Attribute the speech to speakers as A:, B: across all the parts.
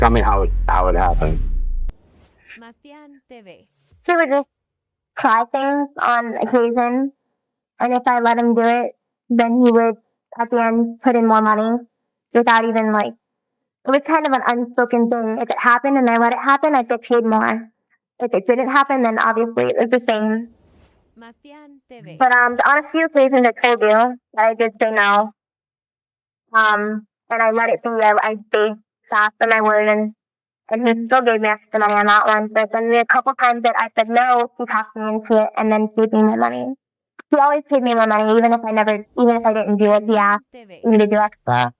A: Tell me how it happened.
B: He would just try things on occasion, and if I let him do it, then he would, at the end, put in more money without even, like, it was kind of an unspoken thing. If it happened and I let it happen, I'd get paid more. If it didn't happen, then obviously it was the same. But on a few occasions I told you that I did say no. And I let it be. I stayed fast on my word, and he still gave me extra money on that one. But then the couple times that I said no, he talked me into it and then gave me more money. He always paid me more money, even if I didn't do it. He asked me to do extra.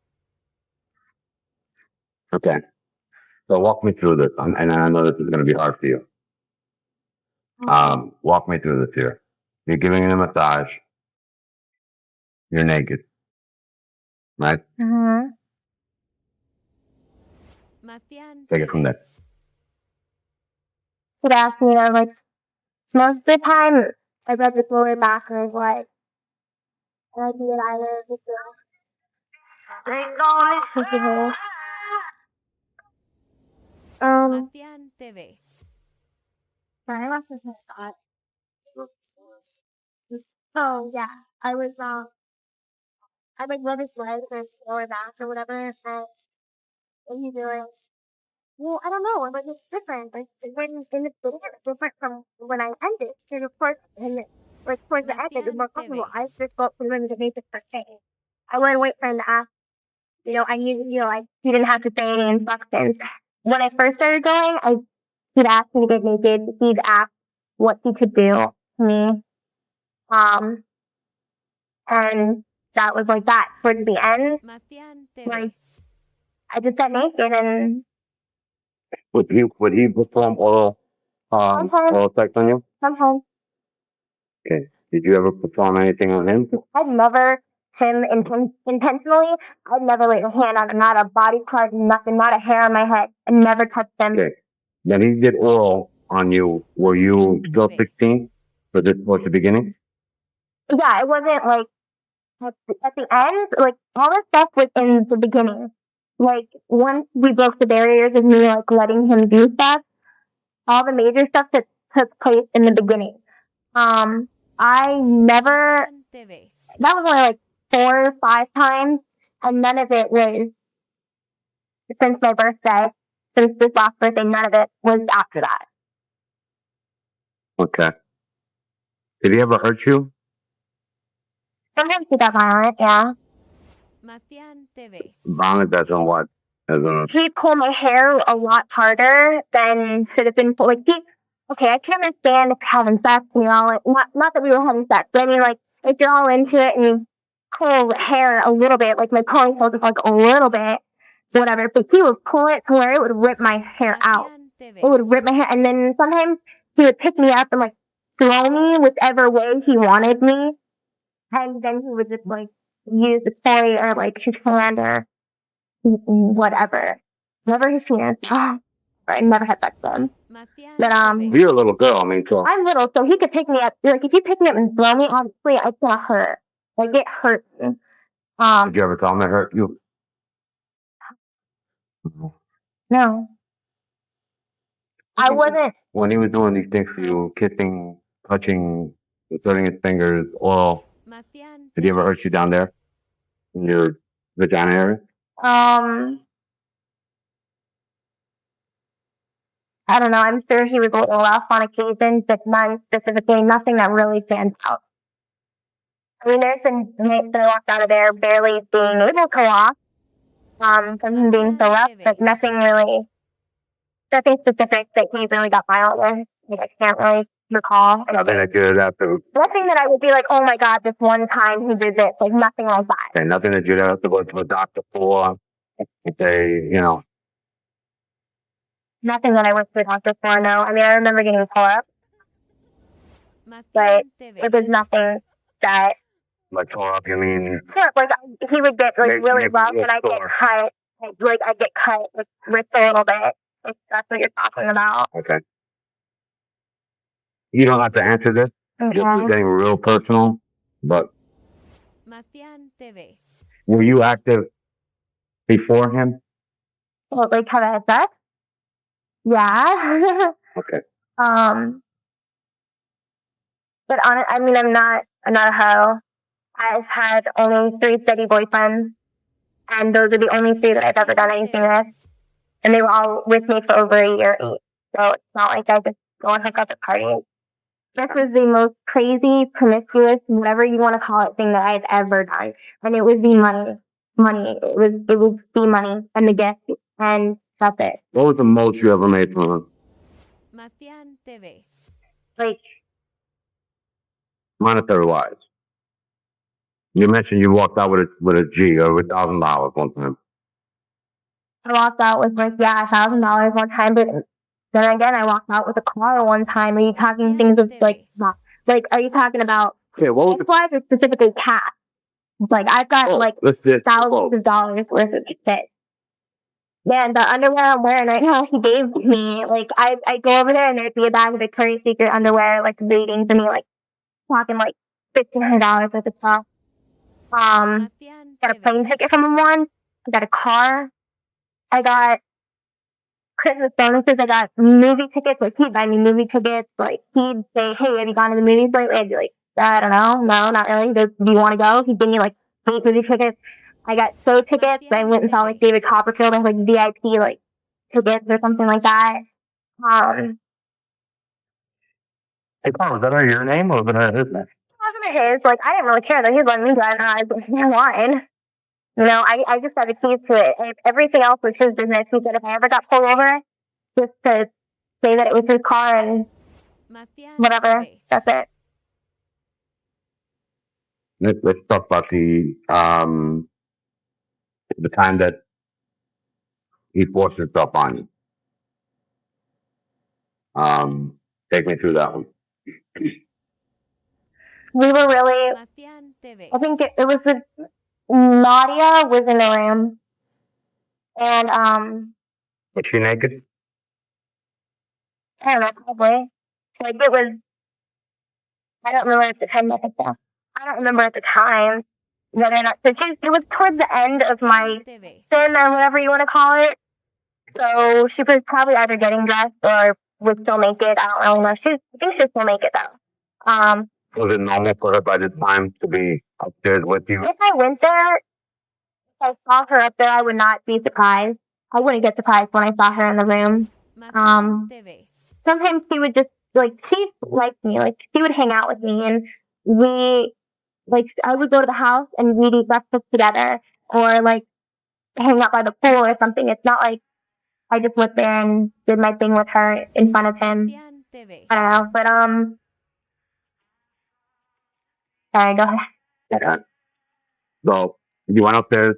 A: Okay. So walk me through this, and I know this is going to be hard for you. Walk me through this here. You're giving him a massage. You're naked, right?
B: Mm-hmm.
A: Take it from there.
B: He'd ask me, like, most of the time, I read the lower back and I was like, I do it either. Sorry, I must have missed that. Oh, yeah. I would rub his leg or his lower back or whatever, and what you doing? Well, I don't know. It was just different. Like, when in the beginning, it was different from when I ended. Because, of course, towards the end, it was more comfortable. I just go up to him to make the first thing. I wouldn't wait for him to ask. I knew, he didn't have to say any instructions. When I first started going, he'd ask me to get naked. He'd ask what he could do to me. And that was like that. Towards the end, like, I just got naked and...
A: Would he perform oral sex on you?
B: Sometimes.
A: Okay. Did you ever perform anything on him?
B: I'd never, him intentionally, I'd never laid a hand on him. Not a body part, nothing, not a hair on my head. I never touched him.
A: Okay. Then he did oral on you. Were you still 16? Was it towards the beginning?
B: Yeah, it wasn't like at the end. Like, all this stuff was in the beginning. Like, once we broke the barriers of me, like, letting him do stuff, all the major stuff that took place in the beginning. I never, that was only like 4 or 5 times, and none of it was since my birthday, since this last birthday, none of it was after that.
A: Okay. Did he ever hurt you?
B: Sometimes he got violent, yeah.
A: Violent as in what?
B: He'd pull my hair a lot harder than should have been pulled. Like, okay, I can understand having sex, like, not that we were having sex, but I mean, like, if you're all into it and you pull hair a little bit, like my ponytail just like a little bit, whatever, but he would pull it to where it would rip my hair out. It would rip my hair, and then sometimes he would pick me up and, like, throw me whichever way he wanted me, and then he would just, like, use the toy or, like, his hand or whatever. Never his hands. I never had sex with him. But,
A: you're a little girl, I mean, so.
B: I'm little, so he could pick me up. Like, if he picked me up and throw me, honestly, I'd get hurt. Like, it hurt me.
A: Did you ever tell him it hurt you?
B: No. I wasn't.
A: When he was doing these things for you, kissing, touching, inserting his fingers, oral, did he ever hurt you down there? In your vagina area?
B: I don't know. I'm sure he was a little rough on occasion, but none specifically, nothing that really stands out. I mean, there's been nights that I walked out of there barely being able to walk, from him being so rough, but nothing specific that he really got violent with. Like, I can't really recall.
A: Nothing that you'd have to...
B: Nothing that I would be like, oh my God, this one time he did this. Like, nothing like that.
A: Okay, nothing that you'd have to go to a doctor for, if they,
B: Nothing that I went to a doctor for, no. I mean, I remember getting pull-up, but it was nothing that...
A: Like tore up, you mean?
B: Yeah, like, he would get, like, really rough, and I'd get cut. Like, I'd get cut, like, ripped a little bit. Like, that's what you're talking about.
A: Okay. You don't have to answer this.
B: Okay.
A: You're getting real personal, but... Were you active before him?
B: Well, like, have I had sex? Yeah.
A: Okay.
B: But I mean, I'm not a hoe. I've had only 3 steady boyfriends, and those are the only 3 that I've ever done anything with. And they were all with me for over a year each. So it's not like I just go and hook up at parties. This was the most crazy, promiscuous, whatever you want to call it, thing that I've ever done. And it was the money. It was the money and the gift, and that's it.
A: What was the most you ever made from her?
B: Like,
A: Monetary wise. You mentioned you walked out with a G or $1,000 one time.
B: I walked out with like, yeah, $1,000 one time, but then again, I walked out with a car one time. Are you talking things of like, are you talking about wife or specifically cash? Like, I've got like thousands of dollars worth of shit. Man, the underwear I'm wearing right now, he gave me. Like, I go over there and there'd be a bag of Victoria's Secret underwear, like, waiting for me, like, talking like $1,500 worth of stuff. Got a plane ticket from him once. I got a car. I got Christmas bonuses. I got movie tickets. Like, he'd buy me movie tickets. Like, he'd say, hey, have you gone to the movies lately? I'd be like, I don't know. No, not really. Do you want to go? He'd give me, like, 8 movie tickets. I got show tickets. I went and saw, like, David Copperfield. I had, like, VIP, like, tickets or something like that.
A: Hey, Paul, was that your name or was that his name?
B: It wasn't his. Like, I didn't really care that he was letting me drive my line. You know, I just had the keys to it. Everything else was his business. He said if I ever got pulled over, just to say that it was his car and whatever. That's it.
A: Let's talk about the time that he forced himself on you. Take me through that one.
B: We were really, I think it was Nadia was in the room. And,
A: was she naked?
B: I don't know, probably. Like, it was, I don't remember at the time, I don't remember at the time whether or not, so it was towards the end of my sin or whatever you want to call it. So she was probably either getting dressed or was still naked. I don't really know. I think she's still naked though.
A: Was it normal for her by the time to be upstairs with you?
B: If I went there, if I saw her up there, I would not be surprised. I wouldn't get surprised when I saw her in the room. Sometimes she would just, like, she liked me. Like, she would hang out with me and I would go to the house and we'd eat breakfast together or, like, hang out by the pool or something. It's not like I just went there and did my thing with her in front of him. I don't know, but, sorry, go ahead.
A: Yeah. So, you went upstairs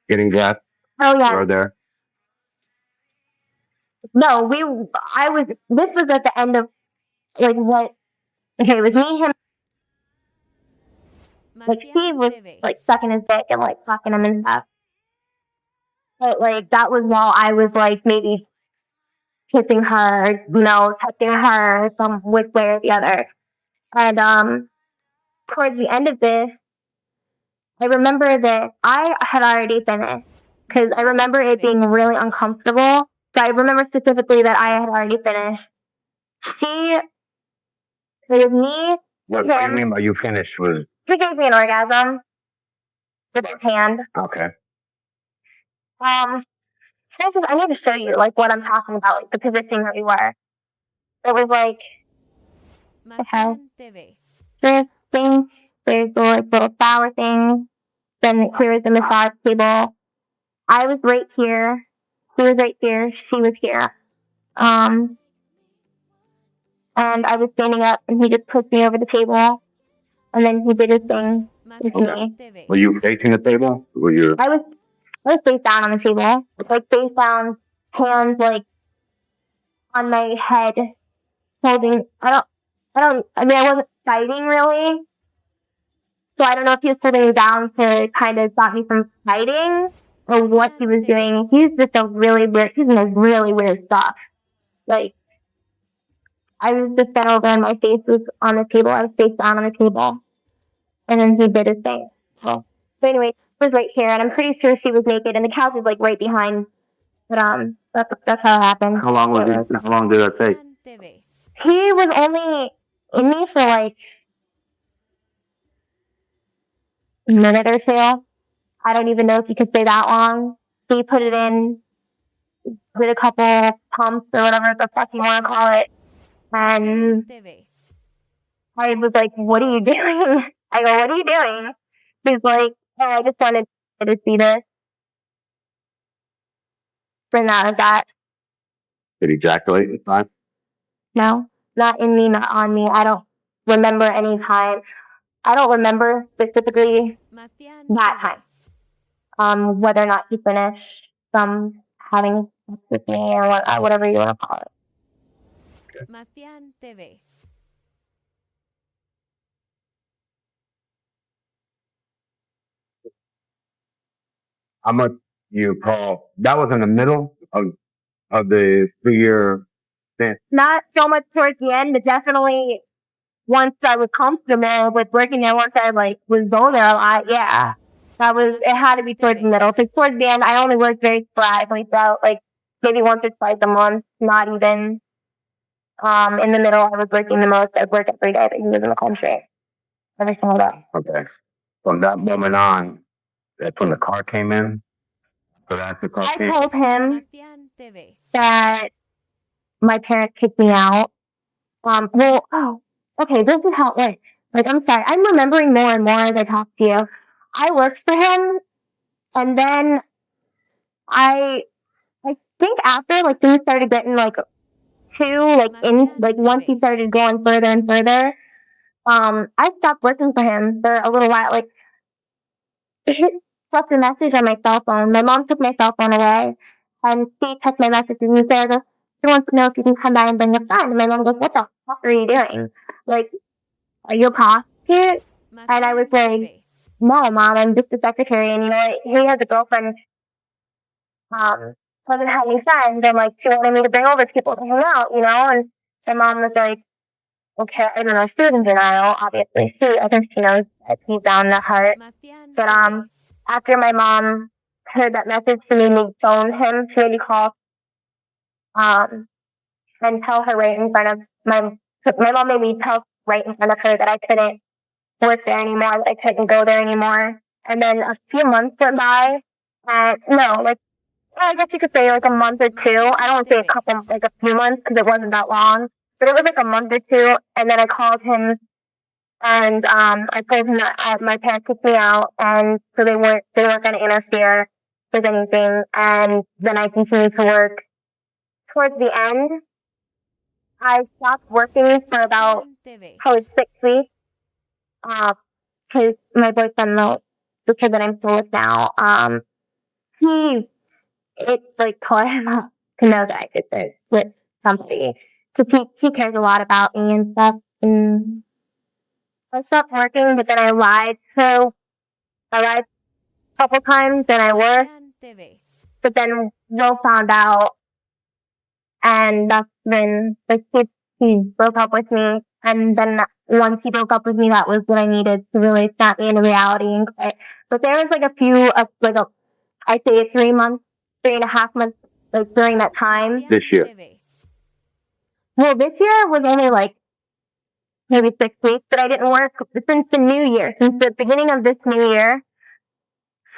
A: getting dressed?
B: Oh, yeah.
A: You were there?
B: No, this was at the end of, like, what, okay, it was me, him, like, Steve was, like, sucking his dick and, like, fucking him and stuff. But, like, that was while I was, like, maybe kissing her, you know, touching her some which way or the other. And, towards the end of this, I remember that I had already finished, because I remember it being really uncomfortable. So I remember specifically that I had already finished. It was me,
A: What do you mean by you finished with?
B: He gave me an orgasm with his hand.
A: Okay.
B: I need to show you, like, what I'm talking about, like, the position that we were. It was like, okay, this thing, there's the, like, little flower thing, then here's the massage table. I was right here, he was right here, she was here. And I was standing up, and he just pushed me over the table, and then he did his thing with me.
A: Were you facing the table?
B: I was face down on the table, like face down, hands like on my head, holding. I wasn't fighting really, so I don't know if he was holding me down to kind of stop me from fighting or what he was doing. He's just really weird stuff. Like, I was just bent over and my face was on the table. I was face down on the table, and then he did his thing. So anyway, was right here, and I'm pretty sure she was naked, and the couch was like right behind But that's how it happened.
A: How long did that take?
B: He was only in me for like a minute or two. I don't even know if you could say that long. He put it in with a couple pumps or whatever the fuck you want to call it. And I was like, what are you doing? I go, what are you doing? He's like, oh, I just wanted to see this. And that was that.
A: Did he ejaculate this time?
B: No, not in me, not on me. I don't remember any time. I don't remember specifically that time. Whether or not he finished having sex with me or whatever you want to call it.
A: Okay. How much you call? That was in the middle of the 3-year stint.
B: Not so much towards the end, but definitely once I was comfortable with working there, once I was going there a lot, yeah. It had to be towards the middle. Because towards the end, I only worked very sporadically throughout, maybe once or twice a month, not even. In the middle, I was working the most. I'd work every day that he was in the country. Every single day.
A: Okay. From that moment on, that's when the car came in? So that's the car
B: I
A: came?
B: told him that my parents kicked me out. Okay, this is how it went. I'm sorry. I'm remembering more and more as I talk to you. I worked for him, and then I think after, things started getting, once he started going further and further, I stopped working for him for a little while. He left a message on my cell phone. My mom took my cell phone away, and she checked my messages and said, she wants to know if you can come by and bring a friend. And my mom goes, what the fuck are you doing? Are you a prostitute? And I was like, no, Mom, I'm just a secretary. And, he has a girlfriend, doesn't have any friends. And, she wanted me to bring over people to hang out, and my mom was like, okay, I don't know, she was in denial, obviously. I think she knows that deep down in the heart. But, after my mom heard that message, she made me phone him. She made me call, and tell her right in front of my mom made me tell right in front of her that I couldn't work there anymore, that I couldn't go there anymore. And then a few months went by, and I guess you could say a month or two. I don't say a few months because it wasn't that long, but it was a month or two. And then I called him, and I told him that my parents kicked me out, and so they weren't going to interfere with anything. And then I continued to work. Towards the end, I stopped working for about probably 6 weeks. Because my boyfriend, the kid that I'm still with now, it tore him up to know that I did this with somebody. Because he cares a lot about me and stuff. And I stopped working, but then I lied a couple times, and I worked. But then Will found out, and that's when he broke up with me. And then once he broke up with me, that was what I needed to really snap me into reality and quit. But there was a few, I'd say 3.5 months, during that time.
A: This year?
B: Well, this year was only maybe 6 weeks, but I didn't work since the new year, since the beginning of this new year,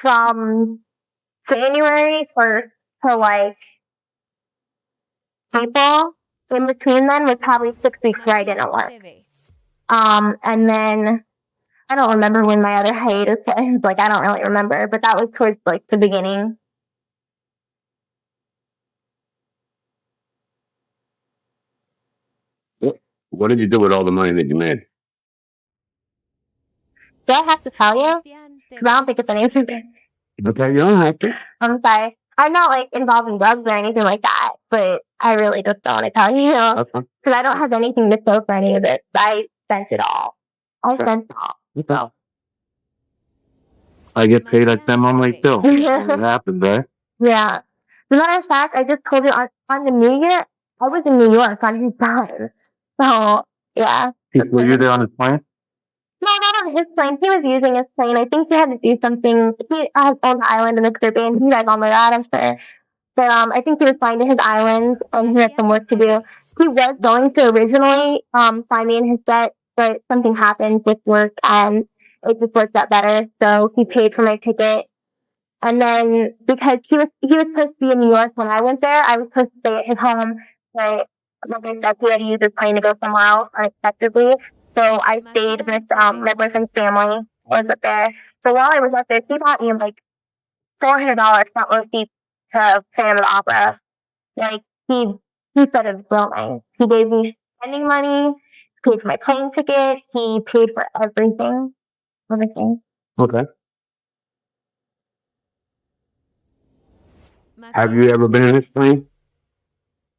B: from January 1st to April. In between then was probably 6 weeks where I didn't work. And then I don't remember when my other hiatus was. I don't really remember, but that was towards the beginning.
A: What did you do with all the money that you made?
B: Do I have to tell you? Because I don't think it's anything.
A: Okay, you don't have to.
B: I'm sorry. I'm not involved in drugs or anything like that, but I really just don't want to tell you. Because I don't have anything to show for any of it. I spent it all. I spent it all.
A: So. I get paid at that moment too. It happens, right?
B: Yeah. As a matter of fact, I just told you on the New Year, I was in New York on his time. So, yeah.
A: Were you there on his plane?
B: No, not on his plane. He was using his plane. I think he had to do something. He has owned the island in the Caribbean. He's on the yacht, I'm sure. But I think he was flying to his island and he had some work to do. He was going to originally fly me in his jet, but something happened with work and it just worked out better. So he paid for my ticket. And then because he was supposed to be in New York when I went there, I was supposed to stay at his home. But like I said, he had to use his plane to go somewhere else unexpectedly. So I stayed with my boyfriend's family. I was up there. So while I was up there, he bought me like $400 front row seats to Phantom of the Opera. Like he said it was real nice. He gave me spending money, paid for my plane ticket, he paid for everything.
A: Okay. Have you ever been in this plane?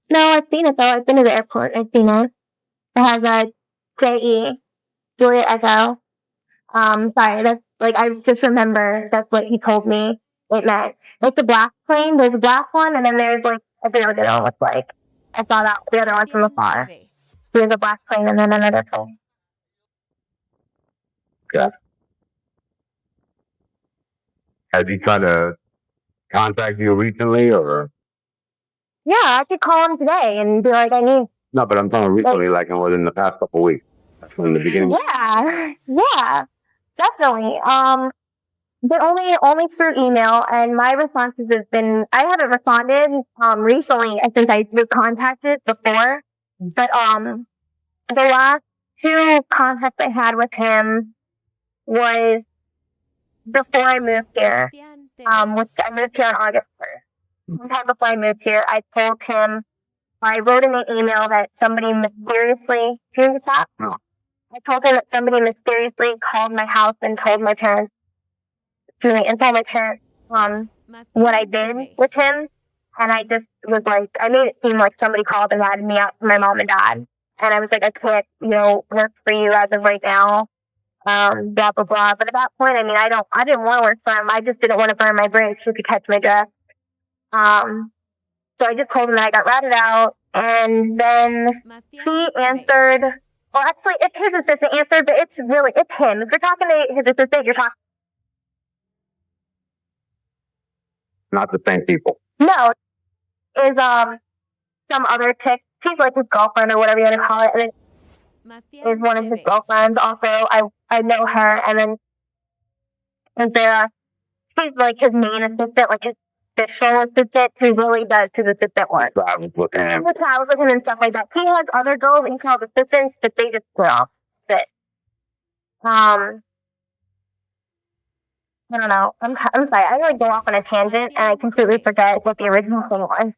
B: No, I've seen it though. I've been to the airport. I've seen it. It has a JE, Juliet Echo. Sorry, that's like I just remember that's what he told me it meant. Like the black plane, there's a black one, and then there's like I don't know what it looks like. I saw that the other one from afar. There's a black plane and then another plane.
A: Yeah. Has he tried to contact you recently, or?
B: Yeah, I could call him today and be like, I need.
A: No, but I'm talking recently, like within the past couple of weeks. That's in the beginning.
B: Yeah, definitely. But only through email, and my responses have been. I haven't responded recently since I was contacted before, but the last 2 contacts I had with him was before I moved here. I moved here on August 1st. Sometime before I moved here, I told him, I wrote in an email that somebody mysteriously, here's the top.
A: No.
B: I told him that somebody mysteriously called my house and told my parents, what I did with him. And I just was like, I made it seem like somebody called and ratted me out to my mom and dad. And I was like, I can't, work for you as of right now. Blah, blah, blah. But at that point, I mean, I didn't want to work for him. I just didn't want to burn my bridge to catch my drift. So I just told him that I got ratted out. And then he answered, well, actually, it's his assistant answered, but it's him. If you're talking to his assistant, you're talking.
A: Not the same people.
B: No, is some other chick. She's like his girlfriend or whatever you want to call it. And then is one of his girlfriends. Also, I know her. And then is there? She's like his main assistant, like his official assistant, who really does his assistant work.
A: Travels with him.
B: He travels with him and stuff like that. He has other girls and he calls assistants, but they just split off. But I don't know. I'm sorry. I really go off on a tangent and I completely forget what the original thing was.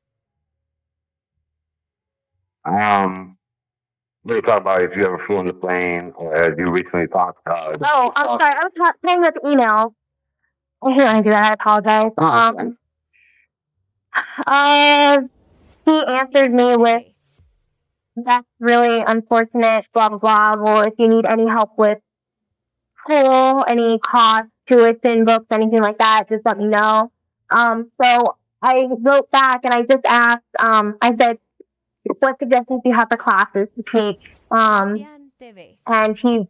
A: We talk about if you ever flew on the plane, or as you recently talked about.
B: Oh, I'm sorry. I was talking about the email. I hate when I do that. I apologize. He answered me with, "That's really unfortunate. Blah blah blah. Well, if you need any help with school, any cost, tuition, books, anything like that, just let me know." So I wrote back and I just asked. I said, "What suggestions do you have for classes to take?" And she,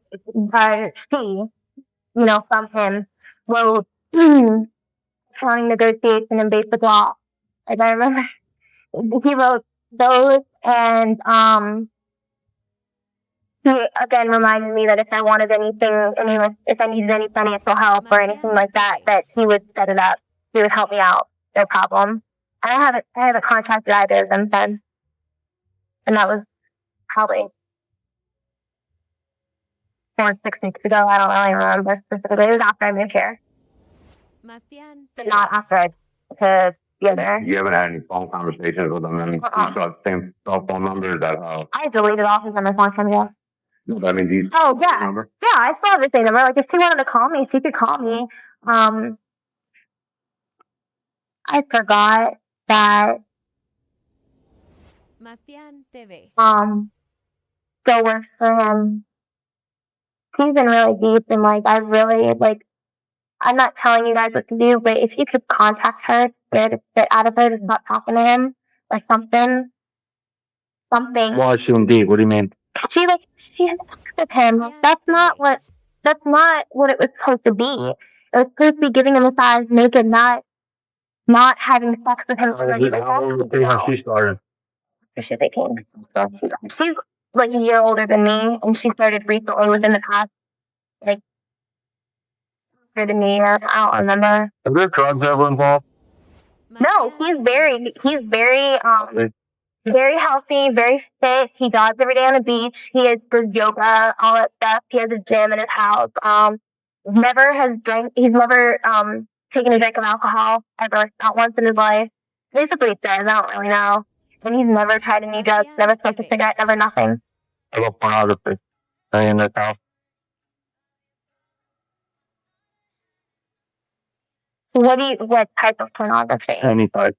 B: from him, wrote accounting, negotiation, and basic law. Like I remember, he wrote those, and he again reminded me that if I wanted anything, if I needed any financial help or anything like that, that he would set it up. He would help me out. No problem. I haven't contacted either of them since, and that was probably 4 or 6 weeks ago. I don't really remember specifically. It was after I moved here, but not after I to the other.
A: You haven't had any phone conversations with them? You still have the same cell phone number?
B: I deleted all his numbers a long time ago.
A: No, I mean, do you
B: yeah. Number? Yeah, I still have the same number. Like, if she wanted to call me, she could call me. I forgot that still works for him. He's been really deep, and I'm not telling you guys what to do, but if you could contact her, get out of her to stop talking to him or something.
A: Well, I assume deep. What do you mean?
B: She has sex with him. That's not what it was supposed to be. It was supposed to be giving him a massage naked, not not having sex with him for
A: How old was she when she started?
B: She's 18. So she's like a year older than me, and she started recently within the past, like, year to me. I don't remember.
A: Are there drugs ever involved?
B: No, he's very very healthy, very fit. He jogs every day on the beach. He does yoga, all that stuff. He has a gym in his house. Never has drank. He's never taken a drink of alcohol ever, not once in his life. Basically, it says. I don't really know. And he's never tried any drugs. Never smoked a cigarette. Never nothing.
A: I love pornography. In this house.
B: What type of pornography?
A: Any type.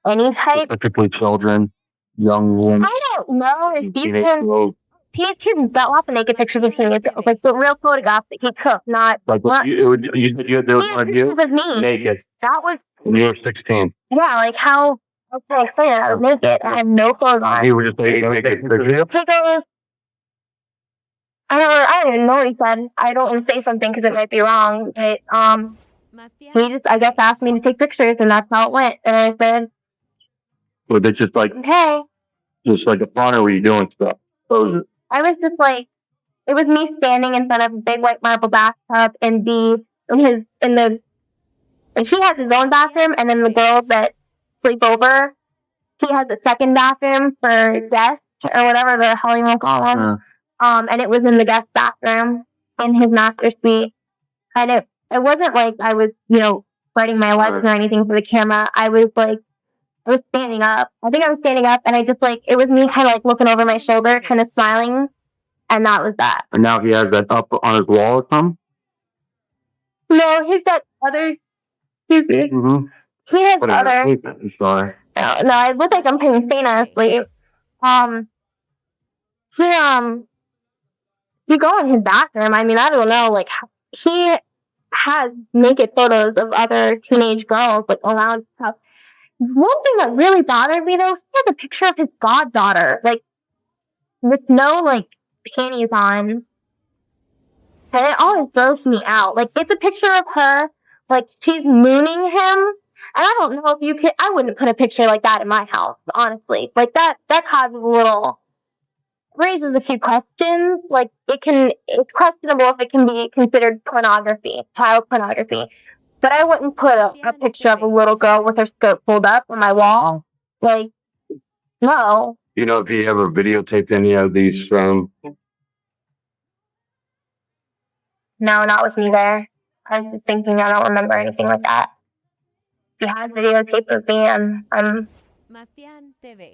B: Any type?
A: Specifically children, young women.
B: I don't know if he's got lots of naked pictures of him. It's like the real photographs that he took, not
A: like what you said you had there was one of you naked.
B: That was
A: when you were 16.
B: Yeah, like how can I explain it? I was naked. I had no clothes on.
A: He was just like naked.
B: He goes, I don't even know what he said. I don't want to say something because it might be wrong, but he just, I guess, asked me to take pictures, and that's how it went. And I said,
A: "Well, it's just like
B: okay,
A: just like a porno where you're doing stuff."
B: I was just like, it was me standing in front of a big white marble bathtub, and he has his own bathroom, and then the girls that sleep over, he has a second bathroom for guests or whatever the hell you want to call them. And it was in the guest bathroom in his master suite, and it wasn't like I was, spreading my legs or anything for the camera. I was standing up. I think I was standing up, and I just it was me kind of like looking over my shoulder, kind of smiling, and that was that.
A: And now he has that up on his wall or something?
B: No, he's got other.
A: Mm-hmm.
B: He has other.
A: Sorry.
B: No, I look like I'm paying Santa asleep. You go in his bathroom. I mean, I don't know. He has naked photos of other teenage girls, around stuff. One thing that really bothered me, though, he has a picture of his goddaughter, with no, panties on. And it always throws me out. It's a picture of her, she's mooning him. And I don't know if I wouldn't put a picture like that in my house, honestly. That causes raises a few questions. It's questionable if it can be considered pornography, child pornography. But I wouldn't put a picture of a little girl with her skirt pulled up on my wall. No.
A: If he ever videotaped any of these from...
B: No, not with me there. I was just thinking I don't remember anything like that. If he has videotape of me, I'm I don't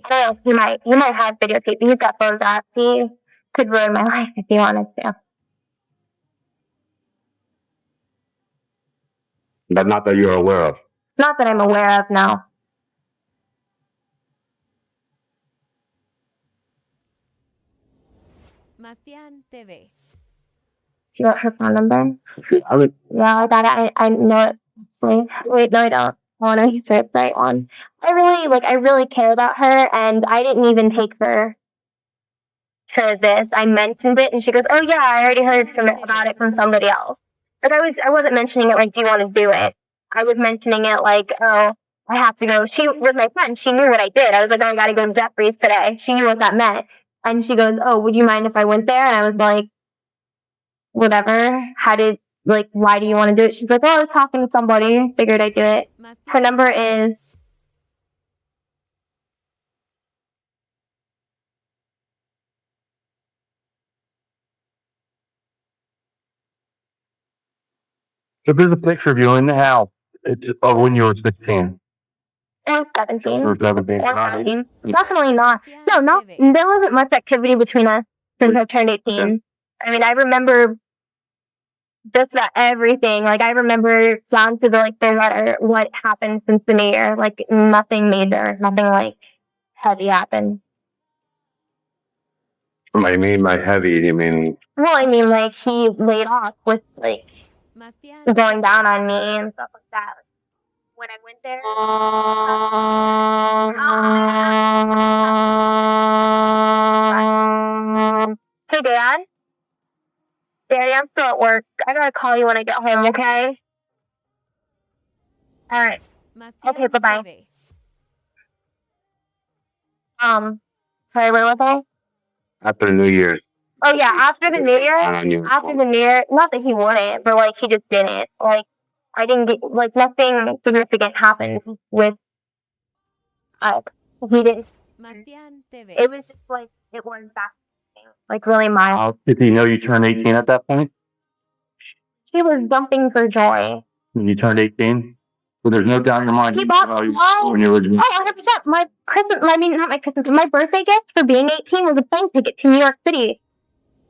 B: know, he might have videotape. He's got photographs. He could ruin my life if he wanted to.
A: But not that you're aware of.
B: Not that I'm aware of, no. You want her phone number? Yeah, I got it. I know it. Wait, no, I don't. I want to use the right one. I really care about her, and I didn't even take her to this. I mentioned it, and she goes, "Oh yeah, I already heard about it from somebody else." I wasn't mentioning it do you want to do it? I was mentioning it oh, I have to go. She was my friend. She knew what I did. I was oh, I gotta go to Jeffrey's today. She knew what that meant. And she goes, "Oh, would you mind if I went there?" And I was whatever. Why do you want to do it? She's oh, I was talking to somebody. Figured I'd do it. Her number is...
A: If there's a picture of you in the house, it's when you were 16.
B: Or 17.
A: Or 17.
B: Or 17. Definitely not. No, there wasn't much activity between us since I turned 18. I mean, I remember just about everything. I remember down to the letter, what happened since the new year. Nothing major. Nothing, heavy happened.
A: What do you mean by heavy? Do you mean...
B: Well, I mean, he laid off with, going down on me and stuff like that. When I went there... Hey, Dad? Daddy, I'm still at work. I gotta call you when I get home, okay? Alright. Okay, bye-bye. Sorry, where was I?
A: After the New Year's.
B: Oh yeah, after the New Year, not that he wouldn't, but like he just didn't. Like I didn't get like nothing significant happened with he didn't. It was just like it was that like really mild.
A: Did he know you turned 18 at that point?
B: He was jumping for joy.
A: When you turned 18? So there's no doubt in your mind
B: He bought
A: when you were
B: 100%. My Christmas, I mean not my Christmas, my birthday gift for being 18 was a plane ticket to New York City.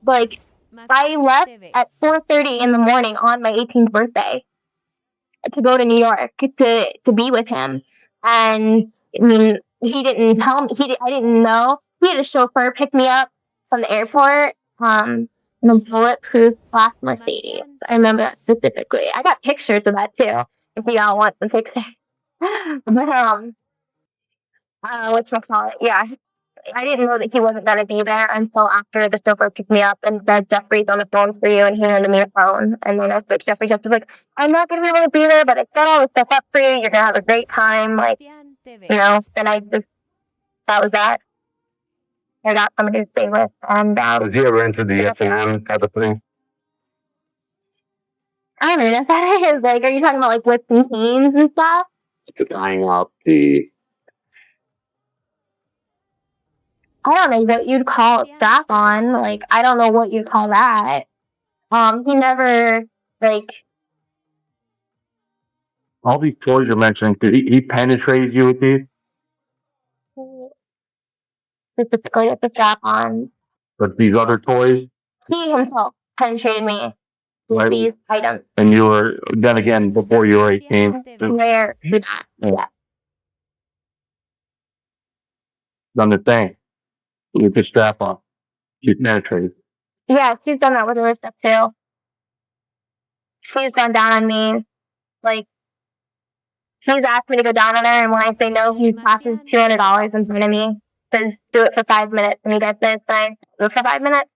B: Like I left at 4:30 in the morning on my 18th birthday to go to New York to be with him, and I mean he didn't tell me. I didn't know. He had a chauffeur pick me up from the airport. In a bulletproof black Mercedes. I remember that specifically. I got pictures of that too. If y'all want the picture. But whatchamacallit? Yeah. I didn't know that he wasn't gonna be there until after the chauffeur picked me up and said Jeffrey's on the phone for you, and he handed me a phone. And then I spoke to Jeffrey. Jeffrey was like, "I'm not gonna be able to be there, but I set all this stuff up for you. You're gonna have a great time." Like, then that was that. I got somebody to stay with, and
A: Was he ever into the S&M type of thing?
B: I don't know what that is. Like, are you talking about like whips and canes and stuff?
A: Tying up the.
B: I don't know what you'd call a strap on. Like, I don't know what you'd call that. He never like.
A: All these toys you're mentioning, did he penetrated you with these?
B: Specifically with the strap on.
A: But these other toys?
B: He himself penetrated me with these items.
A: And you were, then again, before you were 18?
B: Where? Yeah.
A: Done the thing. With the strap on. She's penetrated.
B: Yeah, she's done that with her stuff too. She's gone down on me. Like, he's asked me to go down on her, and when I say no, he passes $200 in front of me. Says, do it for 5 minutes, and he gets this, and I do it for 5 minutes.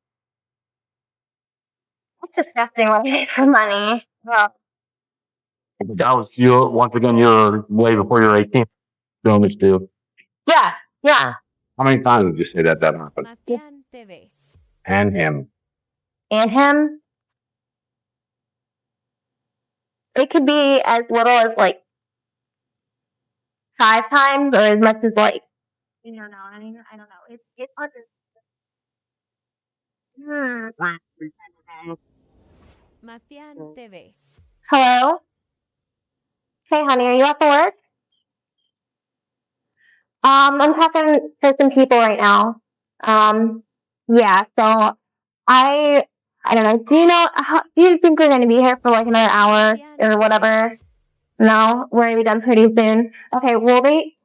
B: That's disgusting what I need for money. Well,
A: that was you, once again, you're way before you're 18. Doing this deal.
B: Yeah.
A: How many times did you say that happened? And him.
B: And him? It could be as little as like 5 times, or as much as like, I don't know. It's under. Hello? Hey, honey, are you at the work? I'm talking to some people right now. Yeah, so I don't know. Do you think we're going to be here for like another hour or whatever? No? We're going to be done pretty soon? Okay, well,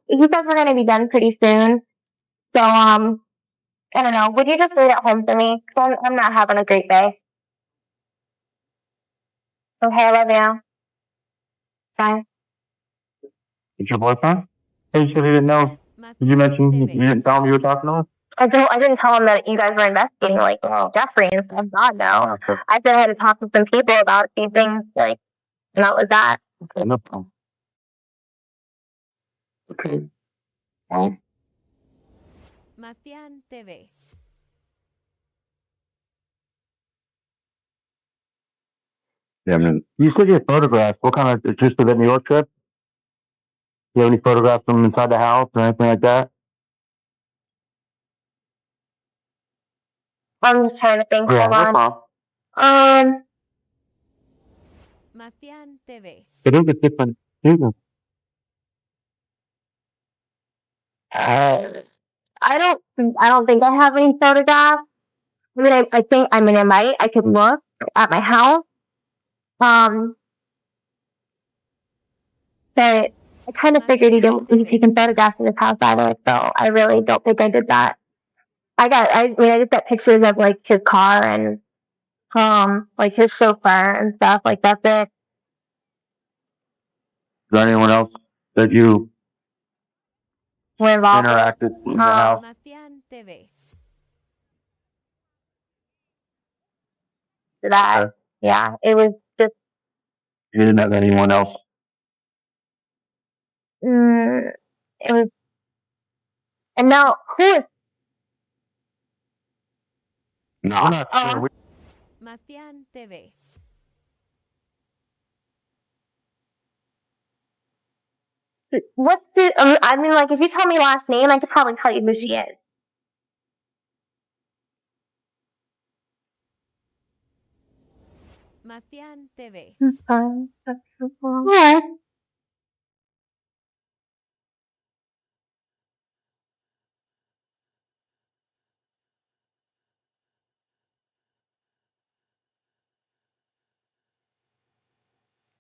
B: he says we're going to be done pretty soon. So, I don't know. Would you just wait at home for me? I'm not having a great day. Okay, I love you. Bye.
A: It's your boyfriend? Hey, you said he didn't know. Did you mention you didn't tell him you were talking to him?
B: I didn't tell him that you guys were investigating like Jeffrey and stuff. God no. Okay. I said I had to talk to some people about these things, like, and that was that.
A: Okay, no problem. Okay. Well. Yeah, I mean, you said you had photographs. What kind of, just for the New York trip? Do you have any photographs from inside the house or anything like that?
B: I'm just trying to think.
A: Yeah,
B: Hold on.
A: No It is a different season.
B: I don't think I have any photographs. I mean, I might. I could look at my house. But I kind of figured he didn't be taking photographs in his house either, so I really don't think I did that. I just got pictures of like his car and like his chauffeur and stuff. Like that's it.
A: Is there anyone else that you
B: were involved
A: interacted in the house?
B: That okay. Yeah, it was just.
A: You didn't have anyone else
B: It was, and now who is?
A: No, I'm not sure.
C: Mafián TV.
B: What's the? I mean, like, if you tell me last name, I could probably tell you who she is.
C: Mafián TV.
B: What?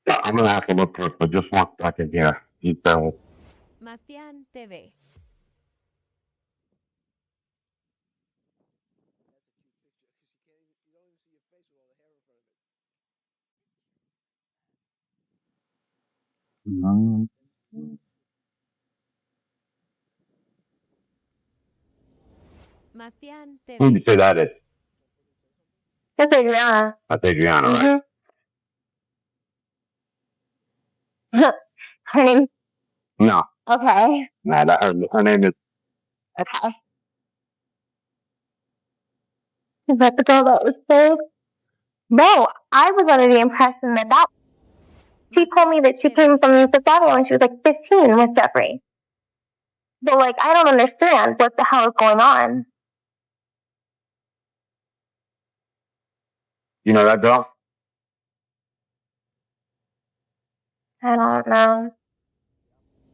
A: I'm gonna have to look for it, but just 1 second here.
C: Mafián TV. Mafián
A: Who did
C: TV.
A: you say that is?
B: That's Adriana.
A: That's Adriana, right?
B: Her name.
A: No.
B: Okay.
A: Nah, her name is.
B: Okay. Is that the girl that was saved? No, I was under the impression that she told me that she came from the Chicago when she was like 15 with Jeffrey. So, like, I don't understand what the hell is going on.
A: You know that girl?
B: I don't know.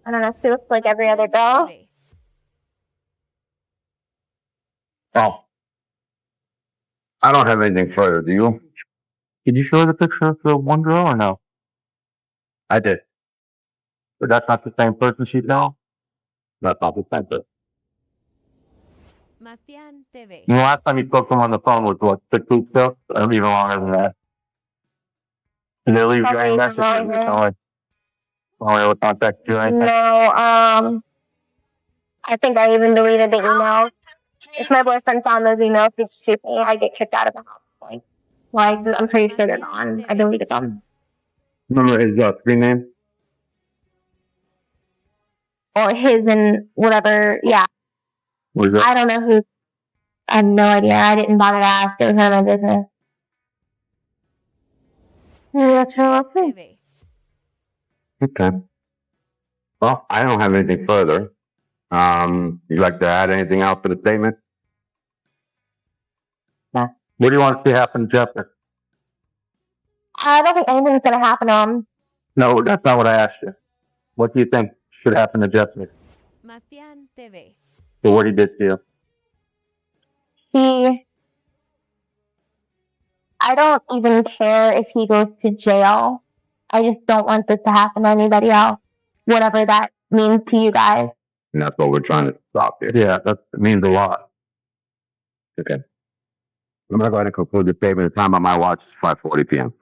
B: I don't know. She looks like every other girl.
C: TV.
A: Oh. I don't have anything further, do you? Did you show the picture of the one girl or no? I did. But that's not the same person she's now? That's not the same person.
C: Mafián TV.
A: You know, last time you spoke to him on the phone was what, 6 weeks ago? Or even longer than that. Did they leave you any messages? I will contact you.
B: No, I think I even deleted the emails. If my boyfriend found those emails, he'd shoot me. I'd get kicked out of the house. Like, I'm pretty sure they're gone. I deleted them.
A: Remember his screen name?
B: Or his and whatever, yeah.
A: What is it?
B: I don't know who. I have no idea. I didn't bother to ask. It was none of my business.
C: TV.
A: Okay. Well, I don't have anything further. You like to add anything else to the statement?
B: No.
A: What do you want to see happen to Jeffrey?
B: I don't think anything's going to happen to him.
A: No, that's not what I asked you. What do you think should happen to Jeffrey
C: Mafián TV.
A: for what he did to you?
B: I don't even care if he goes to jail. I just don't want this to happen to anybody else. Whatever that means to you guys.
A: And that's what we're trying to stop here. Yeah, that means a lot. Okay. I'm going to go ahead and conclude the statement. The time on my watch is 5:40 p.m.